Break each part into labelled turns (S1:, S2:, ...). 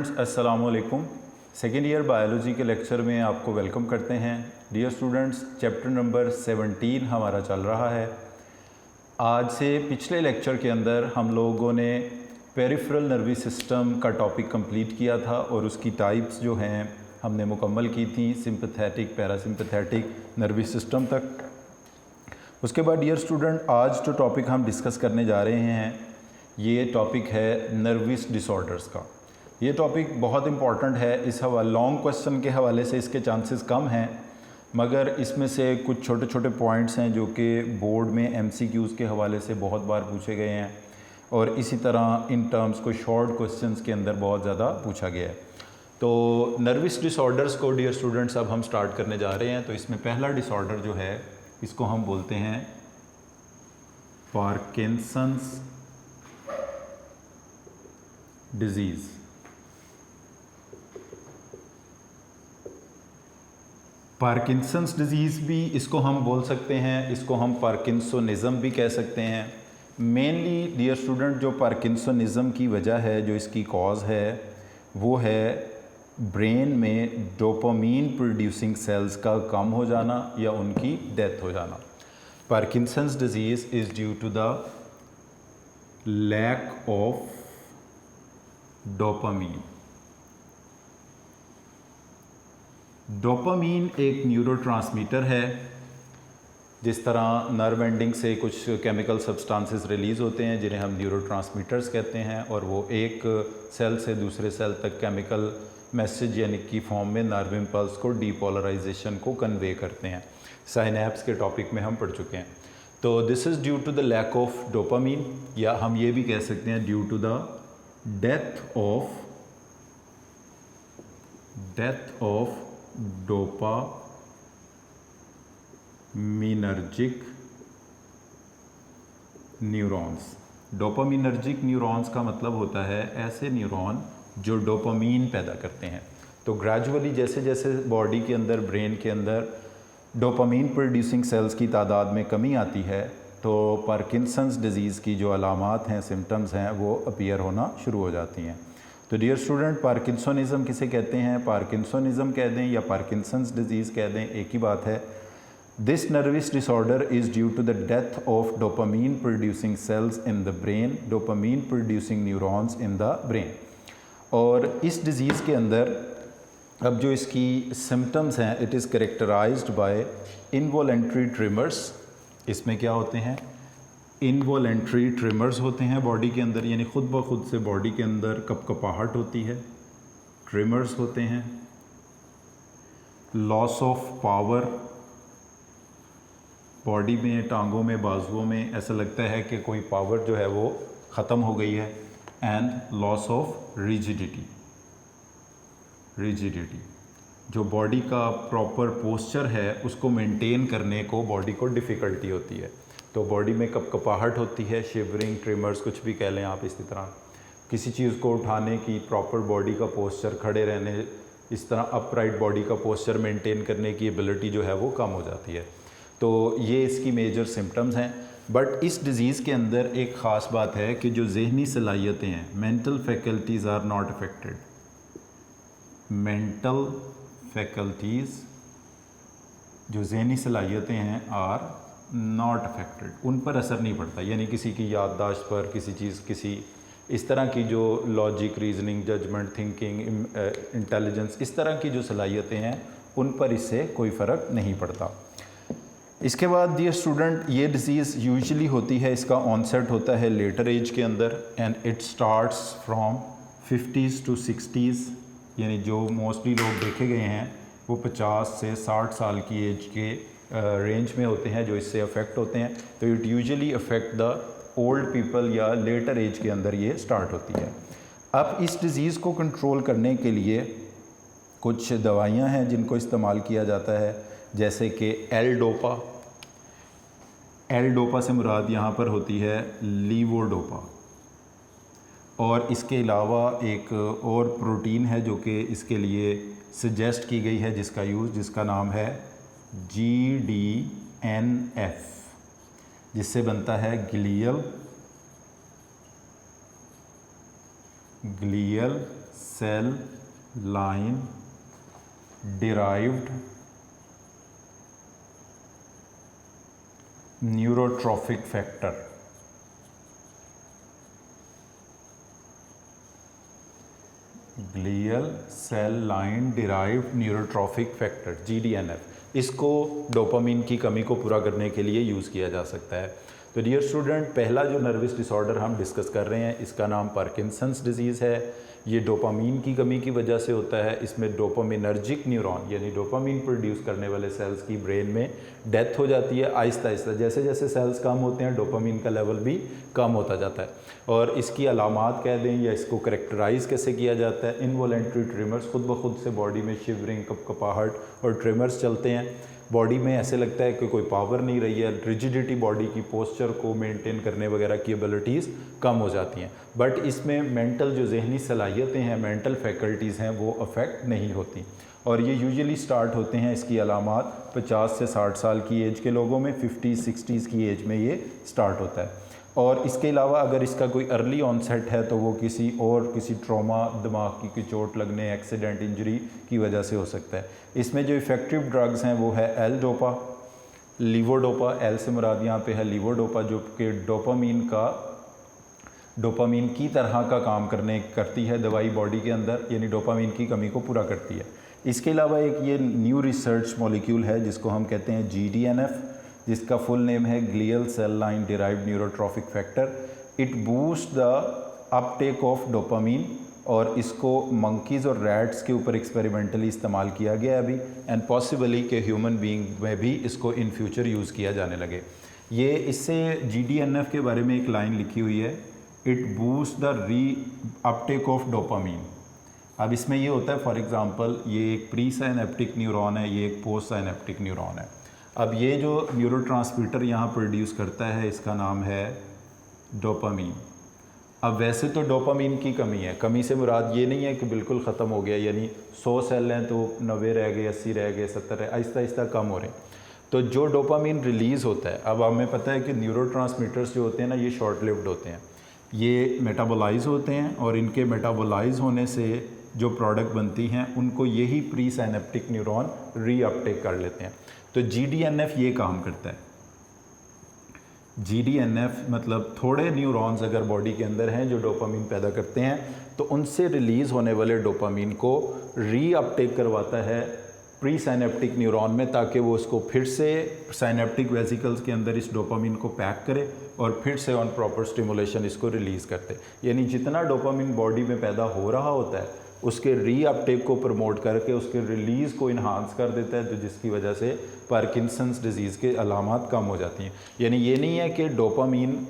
S1: Students अस्सलाम वालेकुम। Second year biology के लेक्चर में आपको वेलकम करते हैं। डियर स्टूडेंट्स, चैप्टर नंबर 17 हमारा चल रहा है। आज से पिछले लेक्चर के अंदर हम लोगों ने पेरिफेरल नर्वस सिस्टम का टॉपिक कंप्लीट किया था और उसकी टाइप्स जो हैं हमने मुकम्मल की थी, सिंपैथेटिक, पैरासिम्पैथेटिक, नर्वस सिस्टम तक। उसके बाद डियर स्टूडेंट, आज जो टॉपिक हम डिस्कस करने जा रहे हैं ये टॉपिक है नर्वस डिसऑर्डर्स का। ये टॉपिक बहुत इंपॉर्टेंट है। इस लॉन्ग क्वेश्चन के हवाले से इसके चांसेस कम हैं, मगर इसमें से कुछ छोटे छोटे पॉइंट्स हैं जो कि बोर्ड में एमसीक्यूज़ के हवाले से बहुत बार पूछे गए हैं और इसी तरह इन टर्म्स को शॉर्ट क्वेश्चंस के अंदर बहुत ज़्यादा पूछा गया है। तो नर्वस डिसऑर्डर्स को डियर स्टूडेंट्स अब हम स्टार्ट करने जा रहे हैं। तो इसमें पहला डिसऑर्डर जो है इसको हम बोलते हैं पार्किंसंस डिजीज़। पार्किंसंस डिजीज़ भी इसको हम बोल सकते हैं, इसको हम पार्किंसोनिज़म भी कह सकते हैं। मेनली डियर स्टूडेंट, जो पार्किंसोनिज़म की वजह है, जो इसकी कॉज है, वो है ब्रेन में डोपामीन प्रोड्यूसिंग सेल्स का कम हो जाना या उनकी डेथ हो जाना। Parkinson's disease is due to the lack of dopamine. Dopamine एक न्यूरोट्रांसमीटर है। जिस तरह नर्व एंडिंग से कुछ केमिकल सब्सटेंसेस रिलीज़ होते हैं जिन्हें हम न्यूरोट्रांसमीटर्स कहते हैं, और वो एक सेल से दूसरे सेल तक केमिकल मैसेज यानी कि फॉर्म में नर्व इम्पल्स को डीपोलराइजेशन को कन्वे करते हैं। साइनैप्स के टॉपिक में हम पढ़ चुके हैं। तो this is due to the lack of dopamine, या हम ये भी कह सकते हैं due to the death of dopaminergic neurons. Dopaminergic neurons का मतलब होता है ऐसे न्यूरॉन जो डोपामीन पैदा करते हैं। तो ग्रेजुअली जैसे जैसे बॉडी के अंदर, ब्रेन के अंदर डोपामीन प्रोड्यूसिंग सेल्स की तादाद में कमी आती है, तो पार्किंसंस डिजीज़ की जो अलामात हैं, सिम्टम्स हैं, वो अपीयर होना शुरू हो जाती हैं। तो डियर स्टूडेंट, पार्किंसोनिज़म किसे कहते हैं? पार्किंसोनिज़म कह दें या पार्किंसंस डिजीज़ कह दें, एक ही बात है। This nervous disorder is due to the death of dopamine producing cells in the brain, dopamine producing neurons in the brain. और इस डिज़ीज़ के अंदर अब जो इसकी सिम्टम्स हैं, it is characterized by involuntary tremors. इसमें क्या होते हैं? इनवॉलेंट्री ट्रिमर्स होते हैं बॉडी के अंदर, यानी ख़ुद ब खुद से बॉडी के अंदर कपकपाहट होती है, ट्रिमर्स होते हैं। लॉस ऑफ पावर, बॉडी में, टांगों में, बाजुओं में ऐसा लगता है कि कोई पावर जो है वो ख़त्म हो गई है। एंड लॉस ऑफ रिजिडिटी, जो बॉडी का प्रॉपर पोस्चर है उसको मेंटेन करने को बॉडी को डिफ़िकल्टी होती है। तो बॉडी में कपकपाहट होती है, शिवरिंग, ट्रिमर्स, कुछ भी कह लें आप। इसी तरह किसी चीज़ को उठाने की प्रॉपर बॉडी का पोस्चर, खड़े रहने, इस तरह अपराइट बॉडी का पोस्चर मेंटेन करने की एबिलिटी जो है वो कम हो जाती है। तो ये इसकी मेजर सिम्टम्स हैं। बट इस डिज़ीज़ के अंदर एक ख़ास बात है कि जो जहनी सलाहियतें हैं, mental faculties are not affected. Mental faculties, जो जहनी सलाहियतें हैं, आर नॉट अफेक्टेड, उन पर असर नहीं पड़ता। यानी किसी की याददाश्त पर, किसी चीज़, किसी इस तरह की जो logic, reasoning, judgement, thinking, intelligence, इस तरह की जो सलाहियतें हैं उन पर इससे कोई फ़र्क नहीं पड़ता। इसके बाद डियर स्टूडेंट, ये डिज़ीज़ यूजुअली होती है, इसका ऑनसेट होता है लेटर एज के अंदर, and it starts from 50s to 60s। यानी जो मोस्टली लोग देखे गए हैं वो 50 से 60 साल की एज के रेंज में होते हैं जो इससे अफेक्ट होते हैं। तो it usually affect the old people या लेटर एज के अंदर ये स्टार्ट होती है। अब इस डिज़ीज़ को कंट्रोल करने के लिए कुछ दवाइयाँ हैं जिनको इस्तेमाल किया जाता है, जैसे कि एल डोपा से मुराद यहाँ पर होती है लीवोडोपा। और इसके अलावा एक और प्रोटीन है जो कि इसके लिए सजेस्ट की गई है, जिसका नाम है GDNF, जिससे बनता है glial cell line derived neurotrophic factor. Glial cell line derived neurotrophic factor GDNF, इसको डोपामिन की कमी को पूरा करने के लिए यूज़ किया जा सकता है। तो डियर स्टूडेंट, पहला जो नर्वस डिसऑर्डर हम डिस्कस कर रहे हैं इसका नाम पार्किंसंस डिजीज़ है। ये डोपामिन की कमी की वजह से होता है। इसमें डोपामिनर्जिक न्यूरॉन यानी डोपामिन प्रोड्यूस करने वाले सेल्स की ब्रेन में डेथ हो जाती है आहिस्ता आहिस्ता। जैसे जैसे सेल्स कम होते हैं डोपामिन का लेवल भी कम होता जाता है। और इसकी अलामात कह दें या इसको करेक्टराइज़ कैसे किया जाता है, इनवॉलेंट्री ट्रिमर्स, खुद ब खुद से बॉडी में शिवरिंग, कपकपाहट और ट्रिमर्स चलते हैं। बॉडी में ऐसे लगता है कि कोई पावर नहीं रही है, रिजिडिटी बॉडी की पोस्चर को मेंटेन करने वगैरह की एबिलिटीज़ कम हो जाती हैं। बट इसमें मेंटल जो जहनी सलाहियतें हैं, मेंटल फैकल्टीज़ हैं, वो अफेक्ट नहीं होती। और ये यूजुअली स्टार्ट होते हैं, इसकी अलामात 50 से 60 साल की एज के लोगों में, 50-60s की एज में ये स्टार्ट होता है। और इसके अलावा अगर इसका कोई अर्ली ऑनसेट है तो वो किसी ट्रॉमा, दिमाग की कोई चोट लगने, एक्सीडेंट, इंजरी की वजह से हो सकता है। इसमें जो इफ़ेक्टिव ड्रग्स हैं वो है एल डोपा, लीवोडोपा। एल से मुराद यहाँ पे है लीवोडोपा, जो कि डोपामीन की तरह का काम करती है दवाई बॉडी के अंदर, यानी डोपामीन की कमी को पूरा करती है। इसके अलावा एक ये न्यू रिसर्च मॉलिक्यूल है जिसको हम कहते हैं GDNF, जिसका फुल नेम है glial cell line derived neurotrophic factor. It boost the uptake of dopamine, और इसको मंकीज़ और रैट्स के ऊपर एक्सपेरिमेंटली इस्तेमाल किया गया अभी, एंड पॉसिबली के ह्यूमन बीइंग में भी इसको इन फ्यूचर यूज़ किया जाने लगे। ये इससे GDNF के बारे में एक लाइन लिखी हुई है, इट बूस्ट द री अपटेक ऑफ डोपामीन। अब इसमें ये होता है, फॉर एग्जांपल ये एक प्री साइनेप्टिक न्यूरॉन है, ये एक पोस्ट साइनेप्टिक न्यूरॉन है। अब ये जो न्यूरोट्रांसमीटर यहाँ प्रोड्यूस करता है इसका नाम है डोपामीन। अब वैसे तो डोपामीन की कमी है, कमी से मुराद ये नहीं है कि बिल्कुल ख़त्म हो गया, यानी 100 सेल हैं तो 90 रह गए, 80 रह गए, 70 रह, आहिस्ता आहिस्ता कम हो रहे हैं। तो जो डोपामीन रिलीज़ होता है, अब हमें पता है कि न्यूरोट्रांसमीटर्स जो होते हैं ना, ये शॉर्ट लिव्ड होते हैं, ये मेटाबोलाइज होते हैं, और इनके मेटाबोलाइज होने से जो प्रोडक्ट बनती हैं उनको यही प्री साइनेप्टिक न्यूरॉन रीअपटेक कर लेते हैं। तो GDNF ये काम करता है। GDNF मतलब थोड़े न्यूरॉन्स अगर बॉडी के अंदर हैं जो डोपामीन पैदा करते हैं, तो उनसे रिलीज़ होने वाले डोपामीन को रीअपटेक करवाता है प्री साइनेप्टिक न्यूरॉन में, ताकि वो उसको फिर से साइनेप्टिक वेसिकल्स के अंदर इस डोपामीन को पैक करे और फिर से ऑन प्रॉपर स्टिमुलेशन इसको रिलीज़ करते। यानी जितना डोपामीन बॉडी में पैदा हो रहा होता है उसके रीअपटेक को प्रमोट करके उसके रिलीज़ को इन्हांस कर देता है, तो जिसकी वजह से पार्किंसंस डिजीज़ के अलामात कम हो जाती हैं। यानी ये नहीं है कि डोपामीन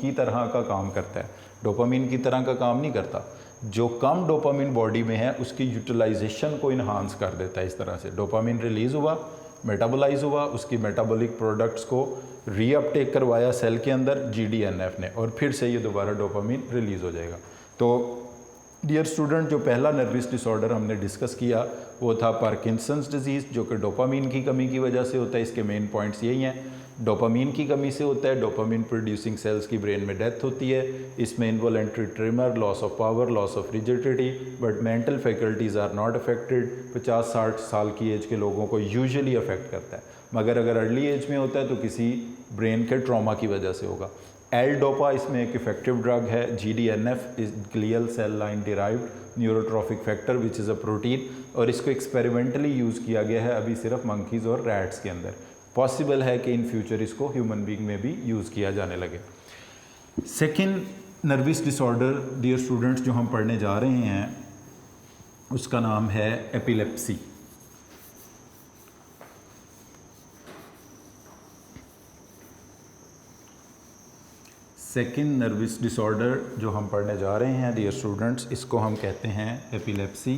S1: की तरह का काम करता है, डोपामीन की तरह का काम नहीं करता। जो कम डोपामीन बॉडी में है उसकी यूटिलाइजेशन को इन्हांस कर देता है। इस तरह से डोपामीन रिलीज़ हुआ, मेटाबोलाइज हुआ, उसकी मेटाबॉलिक प्रोडक्ट्स को रीअपटेक करवाया सेल के अंदर GDNF ने, और फिर से ये दोबारा डोपामीन रिलीज़ हो जाएगा। तो डियर स्टूडेंट, जो पहला नर्वस डिसऑर्डर हमने डिस्कस किया वो था पार्किंसंस डिजीज़, जो कि डोपामीन की कमी की वजह से होता है। इसके मेन पॉइंट्स यही हैं, डोपामीन की कमी से होता है, डोपामीन प्रोड्यूसिंग सेल्स की ब्रेन में डेथ होती है, इसमें involuntary tremor, loss of power, loss of rigidity, but mental faculties are not affected. 50-60 साल की एज के लोगों को यूजुअली अफेक्ट करता है, मगर अगर अर्ली एज में होता है तो किसी ब्रेन के ट्रॉमा की वजह से होगा। एल डोपा इसमें एक इफेक्टिव ड्रग है। GDNF is glial cell line derived neurotrophic factor which is a protein, और इसको एक्सपेरिमेंटली यूज़ किया गया है अभी सिर्फ मंकीज़ और रैट्स के अंदर। पॉसिबल है कि इन फ्यूचर इसको ह्यूमन बीइंग में भी यूज़ किया जाने लगे। Second nervous disorder dear students जो हम पढ़ने जा रहे हैं उसका नाम है एपिलेप्सी। सेकेंड नर्वस डिसऑर्डर जो हम पढ़ने जा रहे हैं डियर स्टूडेंट्स, इसको हम कहते हैं एपिलेप्सी।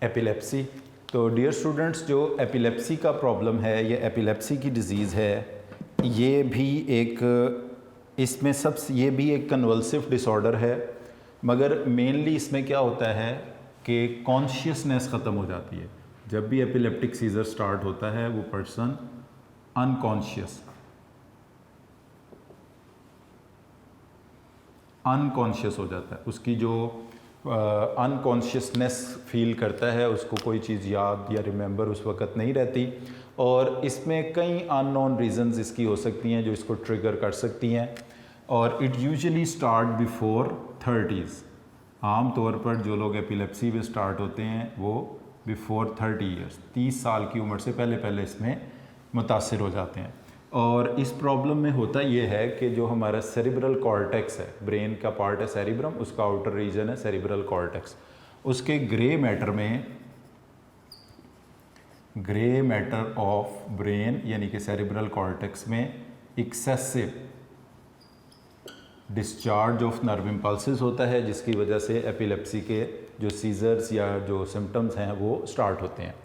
S1: एपिलेप्सी, तो डियर स्टूडेंट्स जो एपिलेप्सी का प्रॉब्लम है, ये एपिलेप्सी की डिज़ीज़ है, ये भी एक कन्वल्सिव डिसऑर्डर है, मगर मेनली इसमें क्या होता है कि कॉन्शियसनेस ख़त्म हो जाती है। जब भी एपिलेप्टिक सीजर स्टार्ट होता है वो पर्सन अनकॉन्शियस हो जाता है। उसकी जो अनकॉन्शियसनेस फील करता है, उसको कोई चीज़ याद या रिमेंबर उस वक़्त नहीं रहती, और इसमें कई अननोन रीज़न्स इसकी हो सकती हैं जो इसको ट्रिगर कर सकती हैं। और it usually start before 30s। आम तौर पर जो लोग एपिलेप्सी में स्टार्ट होते हैं वो बिफोर 30 ईयर्स, 30 साल की उम्र से पहले पहले इसमें मुतासिर हो जाते हैं। और इस प्रॉब्लम में होता ये है कि जो हमारा सेरिब्रल कॉर्टेक्स है, ब्रेन का पार्ट है सेरिब्रम, उसका आउटर रीजन है सेरिब्रल कॉर्टेक्स, उसके ग्रे मैटर ऑफ ब्रेन यानी कि सेरिब्रल कॉर्टेक्स में excessive discharge of nerve impulses होता है, जिसकी वजह से एपिलेप्सी के जो सीजर्स या जो सिम्टम्स हैं वो स्टार्ट होते हैं।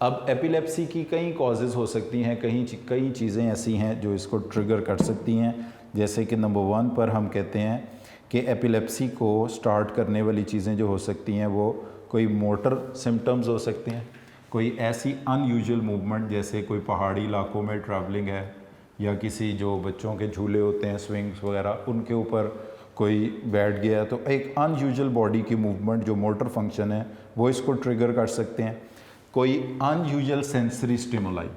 S1: अब एपिलेप्सी की कई कॉजेज़ हो सकती हैं, कई चीज़ें ऐसी हैं जो इसको ट्रिगर कर सकती हैं। जैसे कि नंबर 1 पर हम कहते हैं कि एपिलेप्सी को स्टार्ट करने वाली चीज़ें जो हो सकती हैं वो कोई मोटर सिम्टम्स हो सकते हैं, कोई ऐसी अनयूजुअल मूवमेंट जैसे कोई पहाड़ी इलाकों में ट्रैवलिंग है, या किसी जो बच्चों के झूले होते हैं स्विंग्स वगैरह उनके ऊपर कोई बैठ गया, तो एक अनयूजुअल बॉडी की मूवमेंट जो मोटर फंक्शन है वो इसको ट्रिगर कर सकते हैं। कोई अनयूजुअल सेंसरी स्टिमुलाई,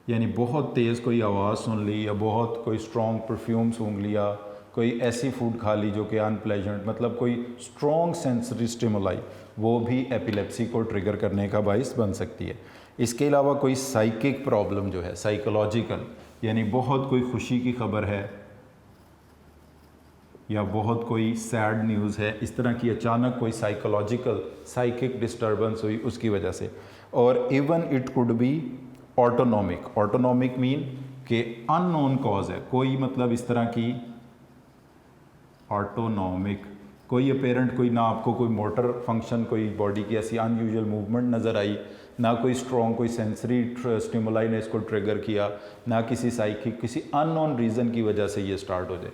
S1: यानी बहुत तेज़ कोई आवाज़ सुन ली, या बहुत कोई स्ट्रॉन्ग परफ्यूम सूंघ लिया, कोई ऐसी फूड खा ली जो कि अनप्लेजेंट, मतलब कोई स्ट्रॉन्ग सेंसरी स्टिमुलाई, वो भी एपिलेप्सी को ट्रिगर करने का बाइस बन सकती है। इसके अलावा कोई साइकिक प्रॉब्लम जो है साइकोलॉजिकल, यानी बहुत कोई खुशी की खबर है या बहुत कोई सैड न्यूज़ है, इस तरह की अचानक कोई साइकिक डिस्टर्बेंस हुई उसकी वजह से। और even it could be autonomic mean के अननोन कॉज है, कोई मतलब इस तरह की ऑटोनॉमिक कोई अपेरेंट, कोई ना आपको कोई मोटर फंक्शन, कोई बॉडी की ऐसी अनयूजुअल मूवमेंट नज़र आई, ना कोई स्ट्रॉन्ग कोई सेंसरी स्टिमुलाई ने इसको ट्रिगर किया, ना किसी साइकिक किसी अननोन रीज़न की वजह से ये स्टार्ट हो जाए।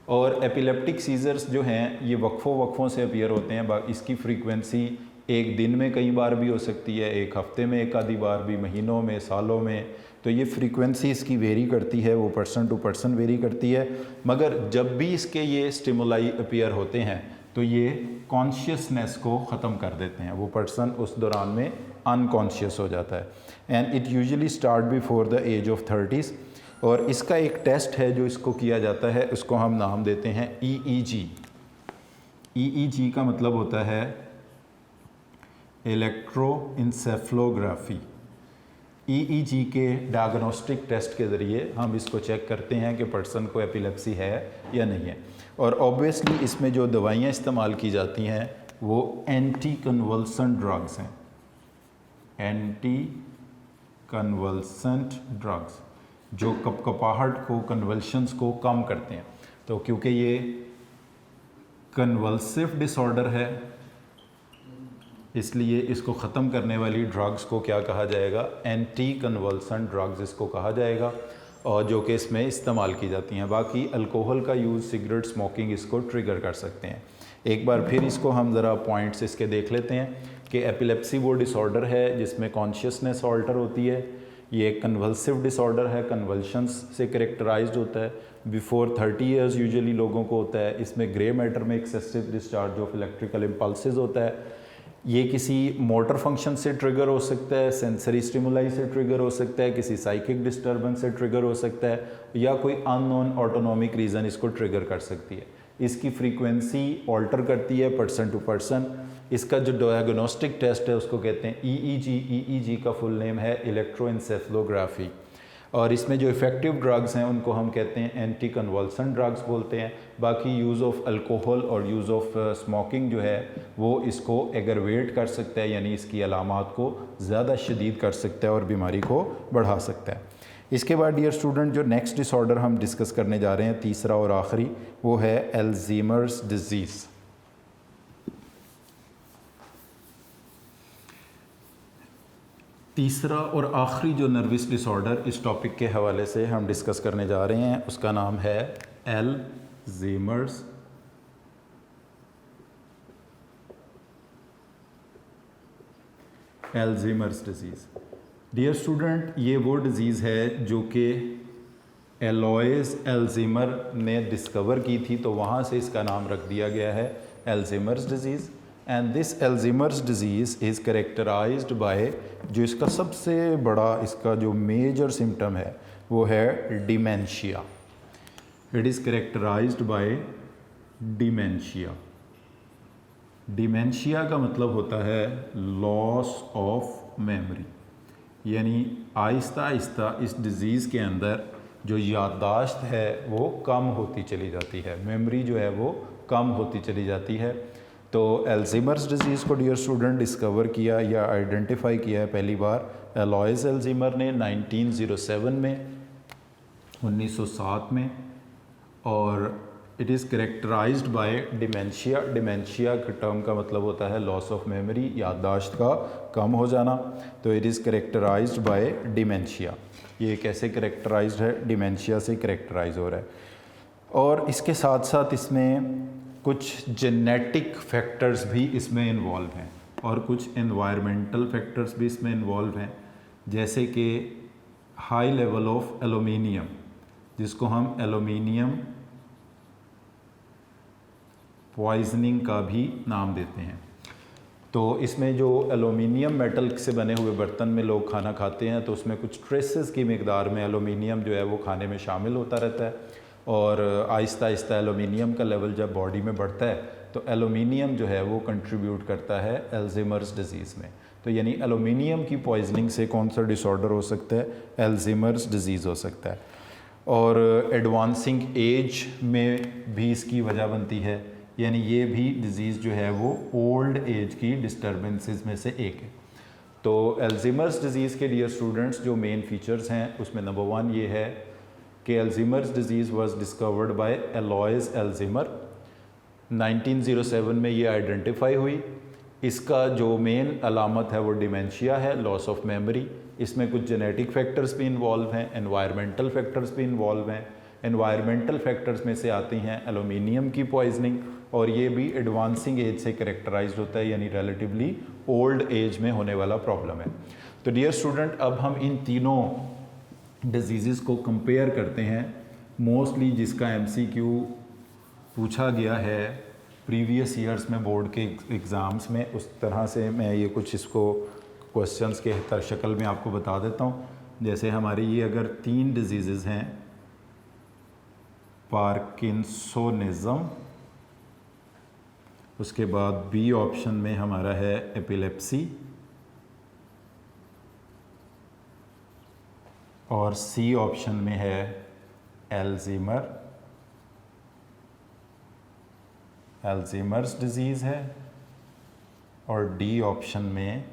S1: और एपिलेप्टिक सीजर्स जो हैं ये वक्फों से अपीयर होते हैं। इसकी फ्रीक्वेंसी एक दिन में कई बार भी हो सकती है, एक हफ्ते में एक आधी बार भी, महीनों में, सालों में, तो ये फ्रीक्वेंसी इसकी वेरी करती है, वो पर्सन टू पर्सन वेरी करती है। मगर जब भी इसके ये स्टिमुलाई अपीयर होते हैं तो ये कॉन्शियसनेस को ख़त्म कर देते हैं, वो पर्सन उस दौरान में अनकॉन्शियस हो जाता है। And it usually start before the age of 30s। और इसका एक टेस्ट है जो इसको किया जाता है, उसको हम नाम देते हैं EEG। EEG का मतलब होता है इलेक्ट्रोइंसेफ्लोग्राफी। EEG के डायग्नोस्टिक टेस्ट के ज़रिए हम इसको चेक करते हैं कि पर्सन को एपिलेप्सी है या नहीं है। और ऑब्वियसली इसमें जो दवाइयाँ इस्तेमाल की जाती हैं वो एंटी कन्वल्सेंट ड्रग्स हैं, एंटी कन्वल्सेंट ड्रग्स जो कपकपाहट को, कन्वल्शंस को कम करते हैं। तो क्योंकि ये कन्वल्सिव डिसऑर्डर है इसलिए इसको ख़त्म करने वाली ड्रग्स को क्या कहा जाएगा, एंटी कन्वल्सेंट ड्रग्स इसको कहा जाएगा, और जो कि इसमें इस्तेमाल की जाती हैं। बाकी अल्कोहल का यूज़, सिगरेट स्मोकिंग इसको ट्रिगर कर सकते हैं। एक बार फिर इसको हम ज़रा पॉइंट्स इसके देख लेते हैं कि एपिलेप्सी वो डिसऑर्डर है जिसमें कॉन्शियसनेस ऑल्टर होती है। ये एक कन्वल्सिव डिसऑर्डर है, कन्वल्शंस से करेक्टराइज्ड होता है, बिफोर 30 ईयर्स यूजुअली लोगों को होता है। इसमें ग्रे मैटर में excessive discharge of electrical impulses होता है। ये किसी मोटर फंक्शन से ट्रिगर हो सकता है, सेंसरी स्टिमुलाई से ट्रिगर हो सकता है, किसी साइकिक डिस्टर्बेंस से ट्रिगर हो सकता है, या कोई अननोन ऑटोनॉमिक रीज़न इसको ट्रिगर कर सकती है। इसकी फ्रीक्वेंसी ऑल्टर करती है पर्सन टू पर्सन। इसका जो डायग्नोस्टिक टेस्ट है उसको कहते हैं EEG। EEG का फुल नेम है इलेक्ट्रोइंसेफ्लोग्राफी। और इसमें जो इफ़ेक्टिव ड्रग्स हैं उनको हम कहते हैं एंटी कन्वल्सेंट ड्रग्स बोलते हैं। बाकी यूज़ ऑफ अल्कोहल और यूज़ ऑफ स्मोकिंग जो है वो इसको एग्रवेट कर सकता है, यानी इसकी अलामात को ज़्यादा शदीद कर सकता है और बीमारी को बढ़ा सकता है। इसके बाद डियर स्टूडेंट जो नेक्स्ट डिसऑर्डर हम डिस्कस करने जा रहे हैं, तीसरा और आखिरी, वो है अल्ज़ाइमर्स डिजीज़। तीसरा और आखिरी जो नर्वस डिसऑर्डर इस टॉपिक के हवाले से हम डिस्कस करने जा रहे हैं उसका नाम है अल्ज़ाइमर्स एल्ज़ीमर्स डिजीज़। डियर स्टूडेंट, ये वो डिज़ीज़ है जो कि एलॉयज़ एल्ज़ीमर ने डिस्कवर की थी, तो वहाँ से इसका नाम रख दिया गया है Alzheimer's disease. And this Alzheimer's disease is characterised by, जो इसका सबसे बड़ा इसका जो मेजर सिम्टम है वो है dementia. It is characterised by dementia. Dementia का मतलब होता है लॉस ऑफ मेमोरी, यानी आहिस्ता आहिस्ता इस डिज़ीज़ के अंदर जो याददाश्त है वो कम होती चली जाती है, मेमोरी जो है वो कम होती चली जाती है। तो एल्ज़ीमर्स डिज़ीज़ को डियर स्टूडेंट डिस्कवर किया या आइडेंटिफाई किया है पहली बार एलॉयज़ एल्ज़ीमर ने 1907 में, 1907 में। और it is characterised by dementia. Dementia के टर्म का मतलब होता है लॉस ऑफ मेमोरी, याददाश्त का कम हो जाना। तो it is characterised by dementia. ये कैसे करेक्टराइज्ड है? डिमेंशिया से करेक्टराइज हो रहा है। और इसके साथ साथ इसमें कुछ जेनेटिक फैक्टर्स भी इसमें इन्वॉल्व हैं और कुछ एनवायरमेंटल फैक्टर्स भी इसमें इन्वॉल्व हैं, जैसे कि हाई लेवल ऑफ एलुमिनियम, जिसको हम एलुमिनियम पॉइजनिंग का भी नाम देते हैं। तो इसमें जो एलुमिनियम मेटल से बने हुए बर्तन में लोग खाना खाते हैं तो उसमें कुछ ट्रेसेस की मिकदार में एलुमिनियम जो है वो खाने में शामिल होता रहता है, और आहिस्ता आहिस्ता एलुमिनियम का लेवल जब बॉडी में बढ़ता है तो एलुमिनियम जो है वो कंट्रीब्यूट करता है एल्ज़ीमर्स डिज़ीज़ में। तो यानी एलुमिनियम की पॉइजनिंग से कौन सा डिसऑर्डर हो सकता है? एल्ज़ीमर्स डिज़ीज़ हो सकता है। और एडवांसिंग एज में भी इसकी वजह बनती है, यानी ये भी डिज़ीज़ जो है वो ओल्ड एज की डिस्टर्बेंसेस में से एक है। तो एल्ज़ीमर्स डिज़ीज़ के डियर स्टूडेंट्स जो मेन फीचर्स हैं उसमें नंबर 1 ये है कि Alzheimer's disease was discovered by Alois Alzheimer. 1907 में ये आइडेंटिफाई हुई। इसका जो मेन अलामत है वो डिमेंशिया है, लॉस ऑफ मेमोरी। इसमें कुछ जेनेटिक फैक्टर्स भी इन्वॉल्व हैं, एनवायरमेंटल फैक्टर्स भी इन्वॉल्व हैं। एनवायरमेंटल फैक्टर्स में से आती हैं एलुमिनियम की पॉइजनिंग, और ये भी एडवांसिंग एज से करेक्टराइज्ड होता है, यानी रिलेटिवली ओल्ड एज में होने वाला प्रॉब्लम है। तो डियर स्टूडेंट, अब हम इन तीनों डिजीज़ को कंपेयर करते हैं। मोस्टली जिसका एमसीक्यू पूछा गया है प्रीवियस ईयर्स में बोर्ड के एग्ज़ाम्स में, उस तरह से मैं ये कुछ इसको क्वेश्चंस के शक्ल में आपको बता देता हूँ। जैसे हमारी ये अगर 3 डिजीज़ हैं, पार्किंसोनिज्म, उसके बाद बी ऑप्शन में हमारा है एपिलेप्सी, और सी ऑप्शन में है एल्ज़ीमर्स डिज़ीज़ है, और डी ऑप्शन में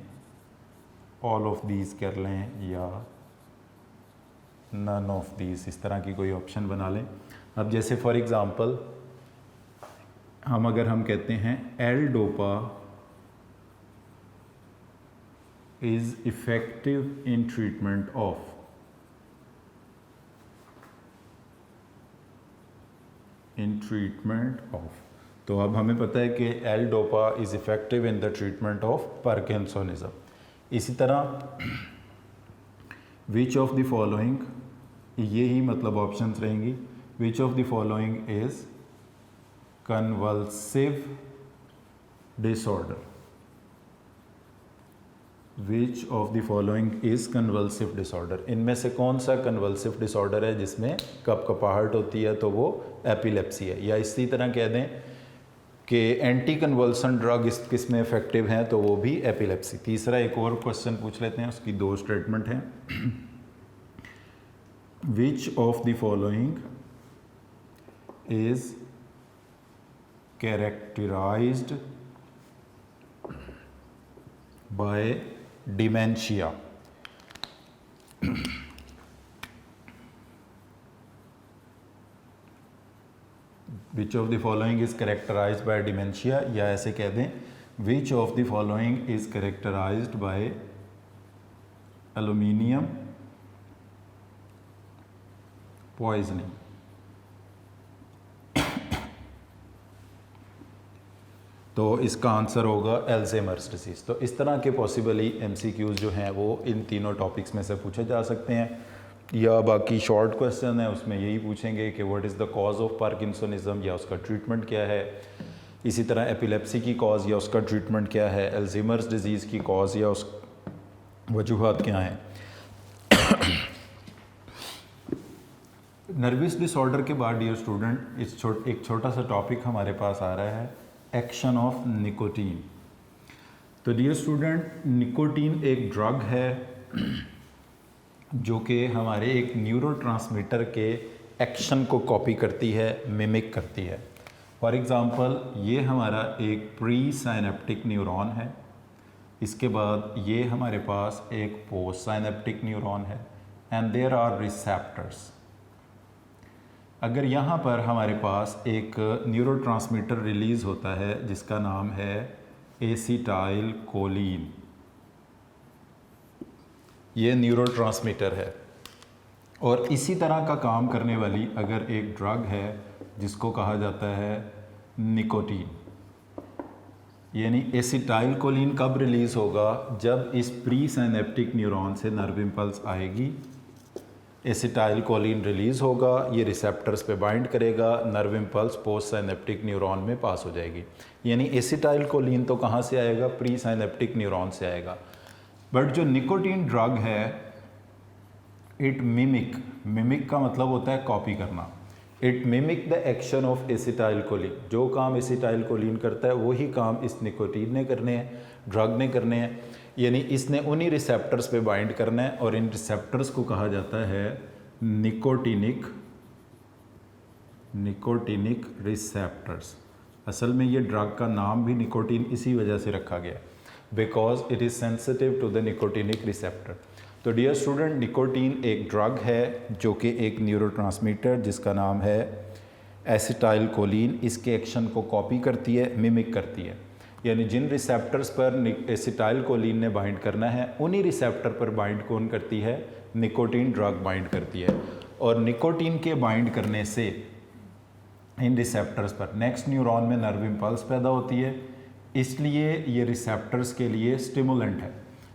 S1: ऑल ऑफ दीज कर लें या नन ऑफ दीज, इस तरह की कोई ऑप्शन बना लें। अब जैसे फॉर एग्ज़ाम्पल हम कहते हैं L dopa is effective in treatment of, तो अब हमें पता है कि L dopa is effective in the treatment of parkinsonism. इसी तरह विच ऑफ द फॉलोइंग, ये ही मतलब ऑप्शंस रहेंगी, विच of the following is convulsive disorder, which of the following is convulsive disorder, इनमें से कौन सा कन्वल्सिव डिसऑर्डर है जिसमें कपकपाहट होती है, तो वो एपिलेप्सी है। या इसी तरह कह दें कि एंटी कन्वल्सन ड्रग किस में इफेक्टिव हैं, तो वो भी एपिलेप्सी। तीसरा एक और क्वेश्चन पूछ लेते हैं, उसकी 2 स्टेटमेंट हैं। Which of the following is characterized by dementia, which of the following is characterized by dementia, या ऐसे कह दें which of the following is characterized by aluminium poisoning. तो इसका आंसर होगा अल्जाइमर्स डिजीज़। तो इस तरह के पॉसिबली MCQs जो हैं वो इन तीनों टॉपिक्स में से पूछे जा सकते हैं, या बाकी शॉर्ट क्वेश्चन है उसमें यही पूछेंगे कि what is the cause of parkinsonism या उसका ट्रीटमेंट क्या है, इसी तरह एपिलेप्सी की कॉज या उसका ट्रीटमेंट क्या है, अल्जाइमर्स डिजीज़ की कॉज या उस वजूहात क्या हैं। नर्वस डिसऑर्डर के बाद डियर स्टूडेंट एक छोटा सा टॉपिक हमारे पास आ रहा है, एक्शन ऑफ निकोटीन। तो डियर स्टूडेंट, निकोटीन एक ड्रग है जो कि हमारे एक न्यूरोट्रांसमीटर के एक्शन को कॉपी करती है, मिमिक करती है। फॉर एग्ज़ाम्पल, ये हमारा एक प्री साइनेप्टिक न्यूरॉन है, इसके बाद ये हमारे पास एक पोस्ट साइनेप्टिक न्यूरॉन है, एंड देयर आर रिसेप्टर्स। अगर यहाँ पर हमारे पास एक न्यूरोट्रांसमीटर रिलीज़ होता है जिसका नाम है एसिटाइल कोलिन, ये न्यूरोट्रांसमीटर है, और इसी तरह का काम करने वाली अगर एक ड्रग है जिसको कहा जाता है निकोटीन, यानी एसिटाइल कोलिन कब रिलीज़ होगा, जब इस प्री साइनेप्टिक न्यूरॉन से नर्व इम्पल्स आएगी, एसिटाइल कोलिन रिलीज़ होगा, ये रिसेप्टर्स पे बाइंड करेगा, nerve impulse post synaptic neuron में पास हो जाएगी। यानी एसिटाइल कोलिन तो कहाँ से आएगा, प्री साइनेप्टिक न्यूरॉन से आएगा। बट जो निकोटीन ड्रग है, इट मिमिक का मतलब होता है कॉपी करना, it mimic the action of acetyl choline. जो काम एसिटाइल कोलिन करता है वही काम इस निकोटीन ने करने हैं, ड्रग ने करने हैं, यानी इसने उन्हीं रिसेप्टर्स पे बाइंड करना है, और इन रिसेप्टर्स को कहा जाता है निकोटिनिक रिसेप्टर्स। असल में ये ड्रग का नाम भी निकोटीन इसी वजह से रखा गया, because it is sensitive to the nicotinic receptor. तो डियर स्टूडेंट, निकोटीन एक ड्रग है जो कि एक न्यूरोट्रांसमीटर जिसका नाम है एसिटाइल कोलिन, इसके एक्शन को कॉपी करती है, मिमिक करती है। यानी जिन रिसेप्टर्स पर एसिटाइल कोलिन ने बाइंड करना है उन्हीं रिसेप्टर पर बाइंड कौन करती है, निकोटीन ड्रग बाइंड करती है। और निकोटीन के बाइंड करने से इन रिसेप्टर्स पर नेक्स्ट न्यूरॉन में नर्व इम्पल्स पैदा होती है, इसलिए ये रिसेप्टर्स के लिए स्टिमुलेंट है।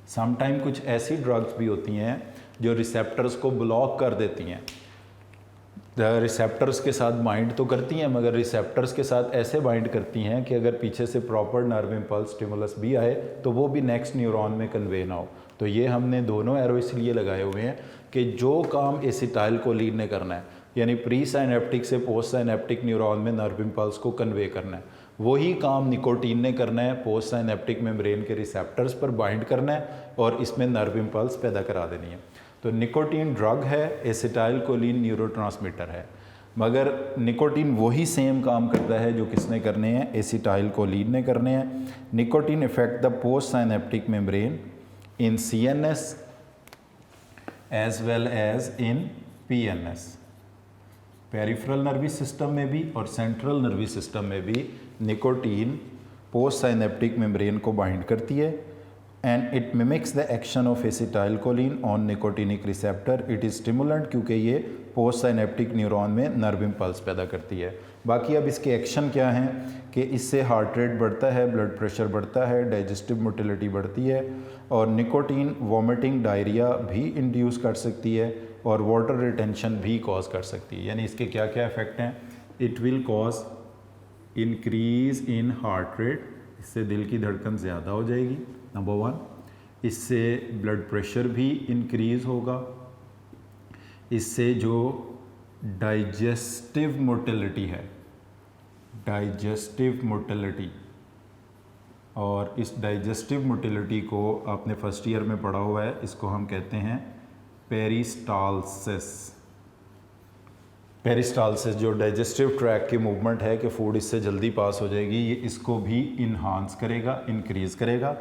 S1: समटाइम कुछ ऐसी ड्रग्स भी होती हैं जो रिसेप्टर्स को ब्लॉक कर देती हैं, रिसेप्टर्स के साथ बाइंड तो करती हैं मगर रिसेप्टर्स के साथ ऐसे बाइंड करती हैं कि अगर पीछे से प्रॉपर नर्व इम्पल्स स्टिमुलस भी आए तो वो भी नेक्स्ट न्यूरॉन में कन्वे ना हो। तो ये हमने दोनों एरो इसलिए लगाए हुए हैं कि जो काम एसिटाइल कोलिन ने करना है, यानी प्री साइनेप्टिक से पोस्ट साइनेप्टिक न्यूरॉन में नर्व इम्पल्स को कन्वे करना है, वही काम निकोटीन ने करना है, पोस्ट साइनेप्टिक मेम्ब्रेन के रिसेप्टर्स पर बाइंड करना है और इसमें नर्व इम्पल्स पैदा करा देनी है। तो निकोटीन ड्रग है, एसिटाइल कोलिन न्यूरोट्रांसमीटर है, मगर निकोटीन वही सेम काम करता है जो किसने करने हैं, एसिटाइल कोलिन ने करने हैं। Nicotine effect the post synaptic membrane in CNS as well as in PNS, peripheral nervous system में भी और सेंट्रल नर्वस सिस्टम में भी निकोटीन पोस्ट साइनेप्टिक मेम्ब्रेन को बाइंड करती है, and it mimics the action of acetylcholine on nicotinic receptor. It is stimulant क्योंकि ये पोस्ट साइनेप्टिक न्यूरॉन में नर्व इम्पल्स पैदा करती है। बाकी अब इसके एक्शन क्या हैं कि इससे हार्ट रेट बढ़ता है, ब्लड प्रेशर बढ़ता है, डाइजेस्टिव मोटिलिटी बढ़ती है, और निकोटीन वॉमिटिंग डायरिया भी इंड्यूस कर सकती है और वाटर रिटेंशन भी कॉज कर सकती है। यानी इसके क्या क्या इफ़ेक्ट हैं, it will cause increase in heart rate, इससे दिल की धड़कन ज़्यादा हो जाएगी, नंबर 1। इससे ब्लड प्रेशर भी इंक्रीज़ होगा, इससे जो डाइजेस्टिव मोटिलिटी है, डाइजेस्टिव मोटिलिटी, और इस डाइजेस्टिव मोटिलिटी को आपने फर्स्ट ईयर में पढ़ा हुआ है, इसको हम कहते हैं पेरिस्टालसिस। पेरिस्टालसिस जो डाइजेस्टिव ट्रैक की मूवमेंट है कि फूड इससे जल्दी पास हो जाएगी, ये इसको भी इन्हांस करेगा, इंक्रीज़ करेगा।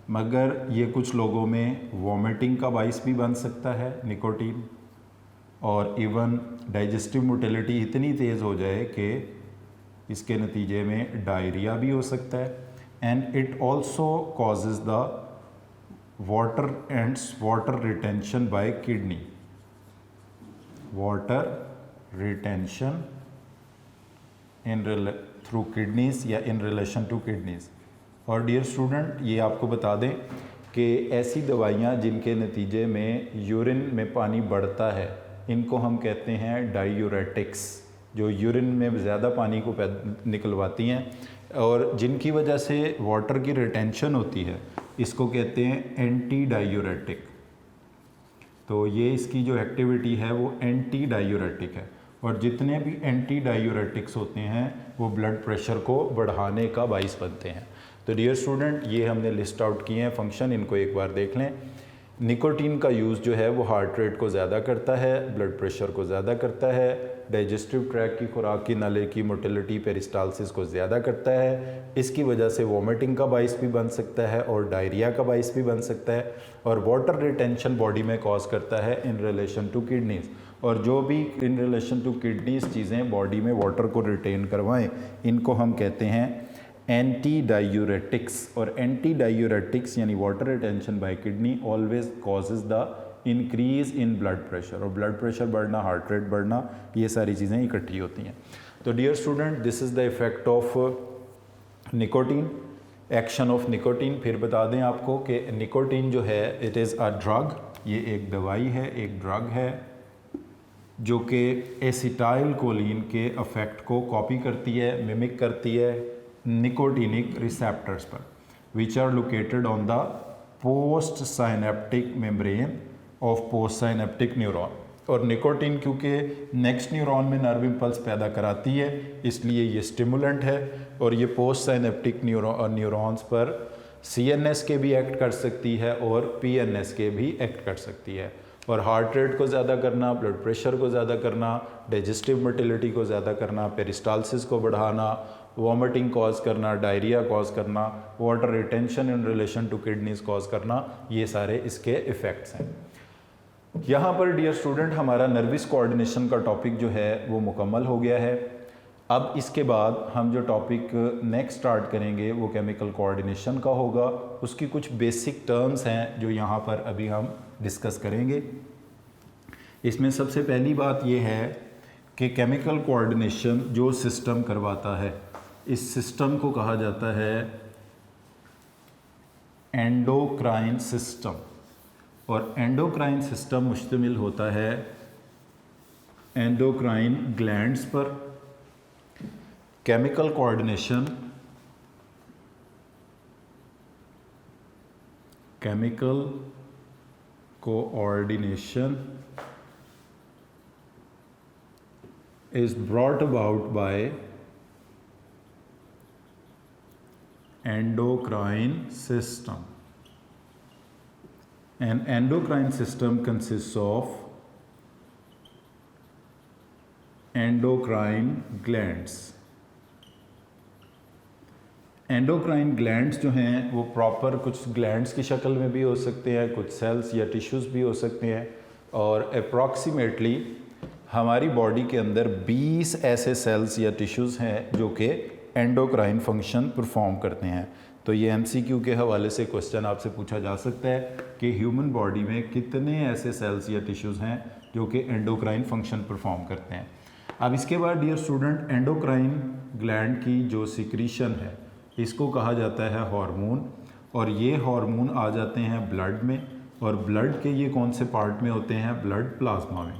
S1: मगर ये कुछ लोगों में वॉमिटिंग का बाइस भी बन सकता है निकोटीन, और इवन डाइजेस्टिव मोटिलिटी इतनी तेज़ हो जाए कि इसके नतीजे में डायरिया भी हो सकता है, and it also causes the water retention by kidney, water retention in through kidneys या इन रिलेशन टू किडनीज। और डियर स्टूडेंट, ये आपको बता दें कि ऐसी दवाइयाँ जिनके नतीजे में यूरिन में पानी बढ़ता है, इनको हम कहते हैं डायूरेटिक्स, जो यूरिन में ज़्यादा पानी को निकलवाती हैं और जिनकी वजह से वाटर की रिटेंशन होती है, इसको कहते हैं एंटी डायूरेटिक। तो ये इसकी जो एक्टिविटी है वो एंटी डायूरेटिक है, और जितने भी एंटी डायूरेटिक्स होते हैं वो ब्लड प्रेशर को बढ़ाने का बाइस बनते हैं। तो डियर स्टूडेंट, ये हमने लिस्ट आउट किए हैं फंक्शन, इनको एक बार देख लें। निकोटीन का यूज़ जो है वो हार्ट रेट को ज़्यादा करता है, ब्लड प्रेशर को ज़्यादा करता है, डाइजेस्टिव ट्रैक की खुराक की नाले की मोटिलिटी पेरिस्टालसिस को ज़्यादा करता है। इसकी वजह से वोमिटिंग का बाइस भी बन सकता है और डायरिया का बाइस भी बन सकता है, और वाटर रिटेंशन बॉडी में कॉज करता है इन रिलेशन टू किडनीज़। और जो भी इन रिलेशन टू किडनीज़ चीज़ें बॉडी में वाटर को रिटेन करवाएं, इनको हम कहते हैं एंटी डायूरेटिक्स। और एंटी डायूरेटिक्स यानी water retention by kidney always causes the increase in blood pressure, और ब्लड प्रेशर बढ़ना, हार्ट रेट बढ़ना, ये सारी चीज़ें इकट्ठी होती हैं। तो dear student, this is the effect of nicotine, action of nicotine. फिर बता दें आपको कि निकोटीन जो है इट इज़ अ ड्रग, ये एक दवाई है, एक ड्रग है जो कि एसिटाइल कोलिन के अफेक्ट को कॉपी करती है, मिमिक करती है निकोटिनिक रिसेप्टर्स पर, which are located on the post synaptic membrane of post synaptic neuron. और निकोटीन क्योंकि नेक्स्ट न्यूरॉन में नर्व इम्पल्स पैदा कराती है, इसलिए ये स्टिमुलेंट है, और ये पोस्ट साइनेप्टिक न्यूरॉन्स पर CNS के भी एक्ट कर सकती है और PNS के भी एक्ट कर सकती है। और हार्ट रेट को ज़्यादा करना, ब्लड प्रेशर को ज़्यादा करना, डाइजेस्टिव मोटिलिटी को ज़्यादा करना, पेरिस्टालसिस को बढ़ाना, वॉमिटिंग कॉज करना, डायरिया कॉज करना, water retention in relation to kidneys cause करना, ये सारे इसके इफ़ेक्ट्स हैं। यहाँ पर डियर स्टूडेंट, हमारा नर्वस कोऑर्डिनेशन का टॉपिक जो है वो मुकम्मल हो गया है। अब इसके बाद हम जो टॉपिक नेक्स्ट स्टार्ट करेंगे वो केमिकल कोऑर्डिनेशन का होगा। उसकी कुछ बेसिक टर्म्स हैं जो यहाँ पर अभी हम डिस्कस करेंगे। इसमें सबसे पहली बात ये है कि केमिकल कोऑर्डिनेशन जो सिस्टम करवाता है, इस सिस्टम को कहा जाता है एंडोक्राइन सिस्टम। और एंडोक्राइन सिस्टम मुश्तमिल होता है एंडोक्राइन ग्लैंड्स पर। Chemical coordination is brought about by endocrine system. An endocrine system consists of endocrine glands. Endocrine glands जो हैं वो प्रॉपर कुछ ग्लैंड्स की शक्ल में भी हो सकते हैं, कुछ सेल्स या टिश्यूज़ भी हो सकते हैं, और अप्रॉक्सीमेटली हमारी बॉडी के अंदर 20 ऐसे सेल्स या टिश्यूज़ हैं जो कि एंडोक्राइन फंक्शन परफॉर्म करते हैं। तो ये MCQ के हवाले से क्वेश्चन आपसे पूछा जा सकता है कि ह्यूमन बॉडी में कितने ऐसे सेल्स या टिश्यूज़ हैं जो कि एंडोक्राइन फंक्शन परफॉर्म करते हैं। अब इसके बाद डियर स्टूडेंट, एंडोक्राइन ग्लैंड की जो सिक्रीशन है इसको कहा जाता है हार्मोन, और ये हार्मोन आ जाते हैं ब्लड में, और ब्लड के ये कौन से पार्ट में होते हैं? ब्लड प्लाज्मा में।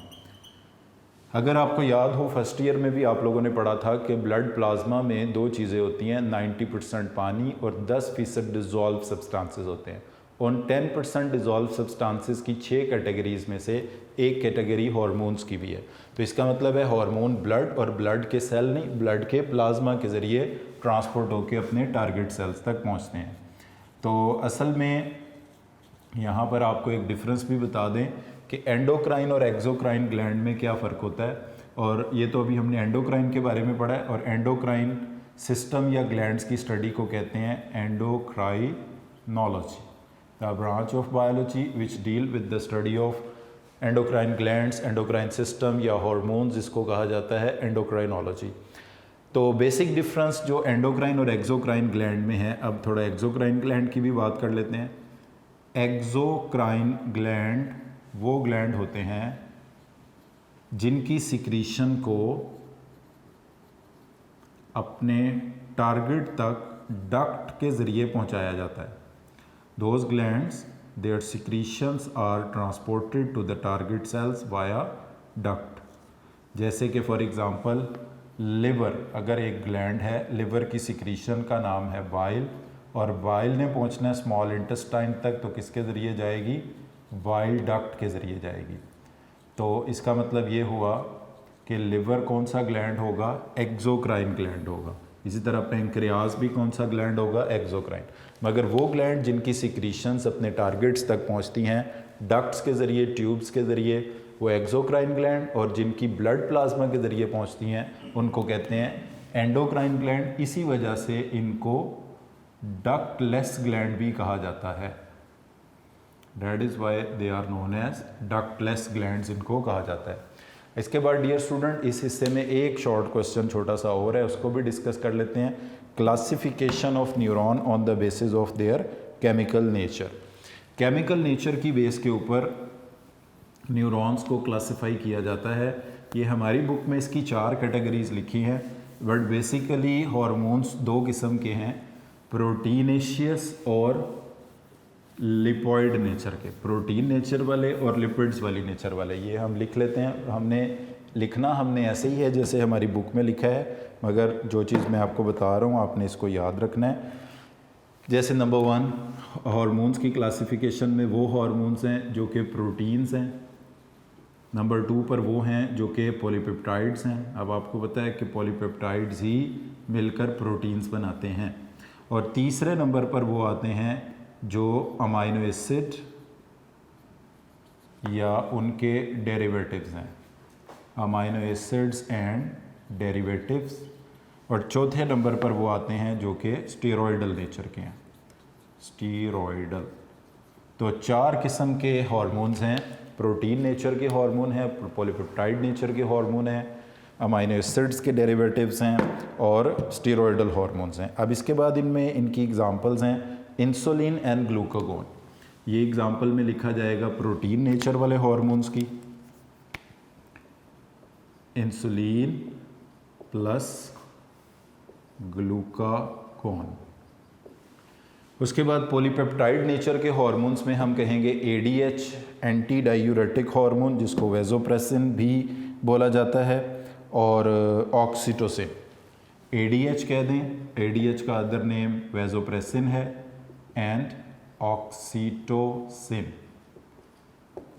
S1: अगर आपको याद हो फर्स्ट ईयर में भी आप लोगों ने पढ़ा था कि ब्लड प्लाज्मा में दो चीज़ें होती हैं, 90% पानी और 10% डिज़ोल्व सब्सटेंसेस होते हैं। उन 10% डिज़ोल्व सब्सटेंसेस की 6 कैटेगरीज़ में से एक कैटेगरी हार्मोन्स की भी है। तो इसका मतलब है हार्मोन ब्लड, और ब्लड के सेल नहीं, ब्लड के प्लाज्मा के ज़रिए ट्रांसपोर्ट होकर अपने टारगेट सेल्स तक पहुंचते हैं। तो असल में यहाँ पर आपको एक डिफरेंस भी बता दें कि एंडोक्राइन और एक्सोक्राइन ग्लैंड में क्या फ़र्क होता है। और ये तो अभी हमने एंडोक्राइन के बारे में पढ़ा है, और एंडोक्राइन सिस्टम या ग्लैंड्स की स्टडी को कहते हैं endocrinology, the branch of biology which deal with the study of endocrine glands, endocrine system या हार्मोन्स, जिसको कहा जाता है एंडोक्राइनोलॉजी। तो बेसिक डिफरेंस जो एंडोक्राइन और एक्सोक्राइन ग्लैंड में है, अब थोड़ा एक्सोक्राइन ग्लैंड की भी बात कर लेते हैं। एक्सोक्राइन ग्लैंड वो ग्लैंड होते हैं जिनकी सिक्रीशन को अपने टारगेट तक डक्ट के ज़रिए पहुंचाया जाता है। Those glands their secretions are transported to the target cells via duct. जैसे कि फॉर एग्ज़ाम्पल लिवर, अगर एक ग्लैंड है, लिवर की सिक्रीशन का नाम है बाइल, और बाइल ने पहुंचना है स्मॉल इंटेस्टाइन तक, तो किसके ज़रिए जाएगी? बाइल डक्ट के ज़रिए जाएगी। तो इसका मतलब ये हुआ कि लिवर कौन सा ग्लैंड होगा? एक्सोक्राइन ग्लैंड होगा। इसी तरह पेंक्रियाज भी कौन सा ग्लैंड होगा? एक्सोक्राइन। मगर वो ग्लैंड जिनकी सिक्रीशंस अपने टारगेट्स तक पहुंचती हैं डक्ट्स के ज़रिए, ट्यूब्स के ज़रिए, वो एक्सोक्राइन ग्लैंड, और जिनकी ब्लड प्लाज्मा के ज़रिए पहुंचती हैं उनको कहते हैं एंडोक्राइन ग्लैंड। इसी वजह से इनको डक्टलेस ग्लैंड भी कहा जाता है। That is why they are known as ductless glands, इनको कहा जाता है। इसके बाद डियर स्टूडेंट, इस हिस्से में एक शॉर्ट क्वेश्चन छोटा सा और है, उसको भी डिस्कस कर लेते हैं। Classification of neuron on the basis of their chemical nature. Chemical nature की बेस के ऊपर न्यूरॉन्स को क्लासिफाई किया जाता है। ये हमारी बुक में इसकी 4 कैटेगरीज लिखी हैं, बट बेसिकली हार्मोन्स 2 किस्म के हैं, प्रोटीनेशियस और लिपॉइड नेचर के। प्रोटीन नेचर वाले और लिपिड्स वाली नेचर वाले, ये हम लिख लेते हैं। हमने ऐसे ही है जैसे हमारी बुक में लिखा है, मगर जो चीज़ मैं आपको बता रहा हूँ आपने इसको याद रखना है। जैसे नंबर 1 हार्मोन्स की क्लासिफिकेशन में वो हार्मोन्स हैं जो कि प्रोटीन्स हैं। नंबर 2 पर वो हैं जो कि पॉलीपेप्टाइड्स हैं। अब आपको पता है कि पॉलीपेप्टाइड्स ही मिलकर प्रोटीन्स बनाते हैं। और तीसरे नंबर पर वो आते हैं जो अमाइनो एसिड या उनके डेरिवेटिव्स हैं, अमाइनो एसिड्स एंड डेरिवेटिव्स। और चौथे नंबर पर वो आते हैं जो कि स्टेरॉयडल नेचर के हैं, स्टेरॉयडल। तो 4 किस्म के हार्मोन्स हैं, प्रोटीन नेचर के हार्मोन हैं, पॉलीपेप्टाइड नेचर के हार्मोन हैं, अमाइनो एसिड्स के डेरिवेटिव्स हैं और स्टेरॉयडल हार्मोन्स हैं। अब इसके बाद इनमें इनकी एग्जांपल्स हैं इंसुलिन एंड ग्लूकागोन। ये एग्जांपल में लिखा जाएगा प्रोटीन नेचर वाले हार्मोन्स की, इंसुलिन प्लस ग्लूकागोन। उसके बाद पॉलीपेप्टाइड नेचर के हार्मोन्स में हम कहेंगे एडीएच, एंटी डायूरेटिक हार्मोन, जिसको वेजोप्रेसिन भी बोला जाता है, और ऑक्सीटोसिन। एडीएच कह दें, एडीएच का अदर नेम वेजोप्रेसिन है, एंड ऑक्सीटोसिन।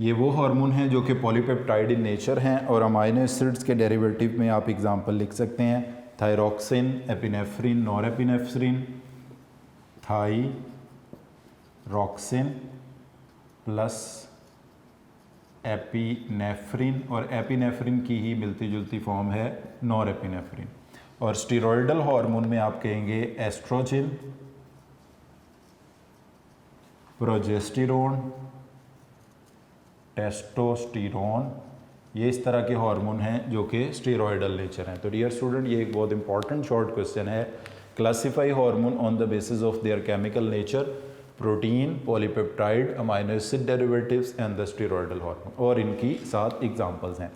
S1: ये वो हार्मोन हैं जो कि पॉलीपेप्टाइड इन नेचर हैं। और अमाइनो एसिड्स के डेरिवेटिव में आप एग्जांपल लिख सकते हैं thyroxine, epinephrine, norepinephrine, thyroxine plus epinephrine, और एपिनेफ्रिन की ही मिलती जुलती फॉर्म है नॉरएपिनेफ्रिन। और स्टेरॉयडल हार्मोन में आप कहेंगे एस्ट्रोजन, प्रोजेस्टेरोन, टेस्टोस्टेरोन। ये इस तरह के हार्मोन हैं जो कि स्टेरॉयडल नेचर हैं। तो डियर स्टूडेंट, ये एक बहुत इंपॉर्टेंट शॉर्ट क्वेश्चन है। Classify hormone on the basis of their chemical nature, protein, polypeptide, amino acid derivatives and the steroidal hormone, और इनकी 7 एग्जांपल्स हैं।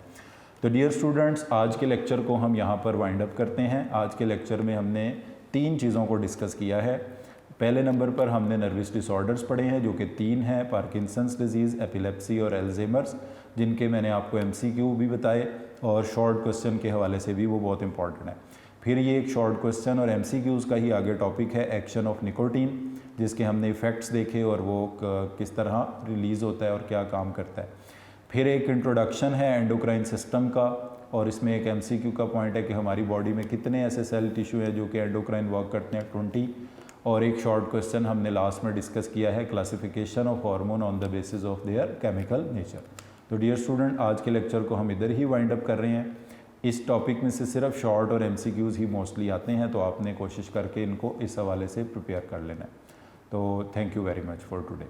S1: तो डियर स्टूडेंट्स, आज के लेक्चर को हम यहाँ पर वाइंड अप करते हैं। आज के लेक्चर में हमने 3 चीज़ों को डिस्कस किया है। पहले नंबर पर हमने नर्वस डिसऑर्डर्स पढ़े हैं जो कि 3 हैं, पार्किंसंस डिजीज़, एपिलेप्सी और एल्जाइमर्स, जिनके मैंने आपको एमसीक्यू भी बताए और शॉर्ट क्वेश्चन के हवाले से भी वो बहुत इंपॉर्टेंट है। फिर ये एक शॉर्ट क्वेश्चन और एमसीक्यूज़ का ही आगे टॉपिक है एक्शन ऑफ निकोटीन, जिसके हमने इफ़ेक्ट्स देखे और वो किस तरह रिलीज़ होता है और क्या काम करता है। फिर एक इंट्रोडक्शन है एंडोक्राइन सिस्टम का, और इसमें एक एमसीक्यू का पॉइंट है कि हमारी बॉडी में कितने ऐसे सेल टिश्यू हैं जो कि एंडोक्राइन वर्क करते हैं, 20। और एक शॉर्ट क्वेश्चन हमने लास्ट में डिस्कस किया है classification of hormone on the basis of their chemical nature. तो डियर स्टूडेंट, आज के लेक्चर को हम इधर ही वाइंड अप कर रहे हैं। इस टॉपिक में से सिर्फ शॉर्ट और एमसीक्यूज़ ही मोस्टली आते हैं, तो आपने कोशिश करके इनको इस हवाले से प्रिपेयर कर लेना है। तो thank you very much for today.